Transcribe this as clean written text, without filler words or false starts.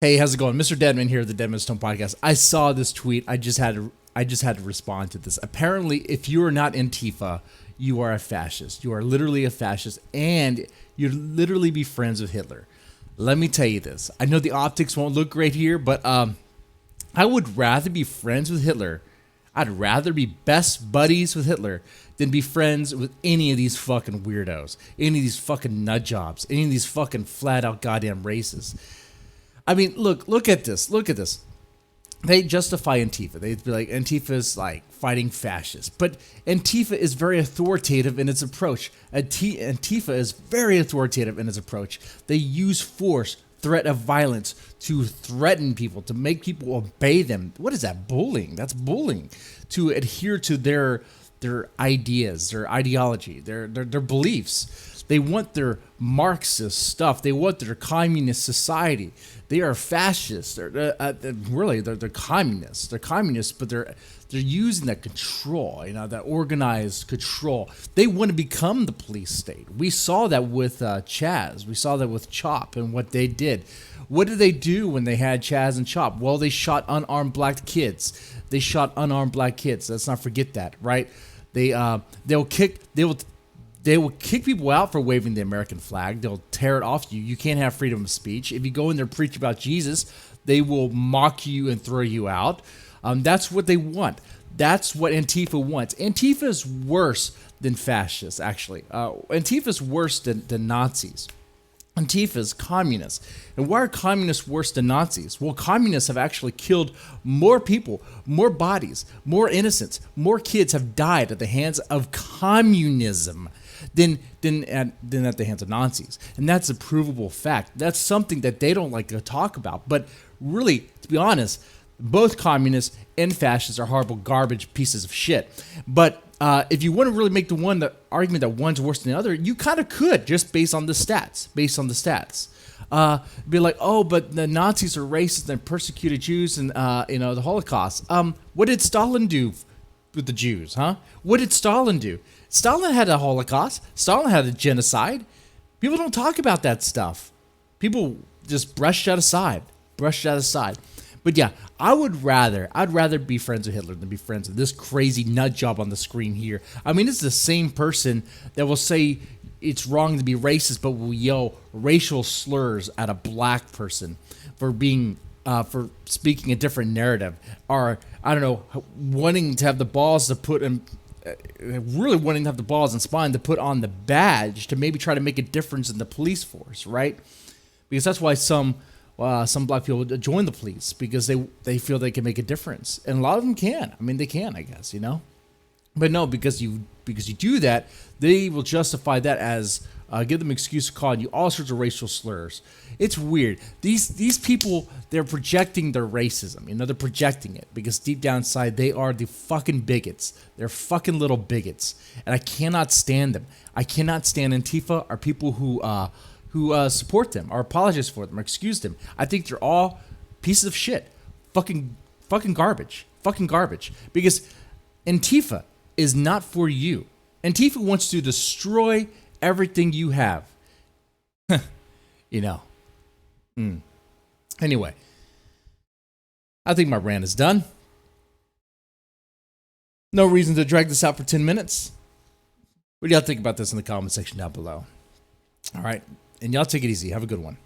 Hey, how's it going? Mr. Deadman here, the Deadman Stone Podcast. I saw this tweet. I just had to respond to this. Apparently, if you are not Antifa, you are a fascist. You are literally a fascist, and you literally be friends with Hitler. Let me tell you this. I know the optics won't look great here, but I would rather be friends with Hitler. I'd rather be best buddies with Hitler than be friends with any of these fucking weirdos, any of these fucking nut jobs, any of these fucking flat out goddamn racists. I mean, look at this. Look at this. They justify Antifa. They'd be like, Antifa is like fighting fascists. But Antifa is very authoritative in its approach. Antifa is very authoritative in its approach. They use force, threat of violence to threaten people, to make people obey them. What is that? Bullying. That's bullying. To adhere to their ideas, their ideology, their beliefs. They want their Marxist stuff. They want their communist society. They are fascists. They're communists. They're communists, but they're using that control, that organized control. They want to become the police state. We saw that with Chaz. We saw that with Chop and what they did. What did they do when they had Chaz and Chop? Well, they shot unarmed black kids. Let's not forget that, right? They will kick people out for waving the American flag. They'll tear it off you. You can't have freedom of speech. If you go in there and preach about Jesus, they will mock you and throw you out. That's what they want. That's what Antifa wants. Antifa is worse than fascists, actually. Antifa is worse than Nazis. Antifa is communists. And why are communists worse than Nazis? Well, communists have actually killed more people, more bodies, more innocents, more kids have died at the hands of communism than at the hands of Nazis. And that's a provable fact. That's something that they don't like to talk about. But really, to be honest, both communists and fascists are horrible garbage pieces of shit. But if you want to really make the argument that one's worse than the other, you kind of could, just based on the stats. Be like, oh, but the Nazis are racist and persecuted Jews and the Holocaust. What did Stalin do with the Jews, huh? What did Stalin do? Stalin had a Holocaust. Stalin had a genocide. People don't talk about that stuff. People just brush that aside. But yeah, I'd rather be friends with Hitler than be friends with this crazy nut job on the screen here. I mean, it's the same person that will say it's wrong to be racist, but will yell racial slurs at a black person for speaking a different narrative, or I don't know, wanting to have the balls and spine to put on the badge to maybe try to make a difference in the police force, right? Because that's why some black people join the police, because they feel they can make a difference, and a lot of them can. I mean, they can, I guess, But no, because you do that, they will justify that as give them an excuse to call you all sorts of racial slurs. It's weird. These people, they're projecting their racism. They're projecting it because deep down inside they are the fucking bigots. They're fucking little bigots, and I cannot stand them. I cannot stand Antifa or people who support them or apologize for them or excuse them. I think they're all pieces of shit. Fucking garbage. Because Antifa is not for you. Antifa wants to destroy everything you have. Anyway, I think my rant is done. No reason to drag this out for 10 minutes. What do y'all think about this in the comment section down below? All right. And y'all take it easy. Have a good one.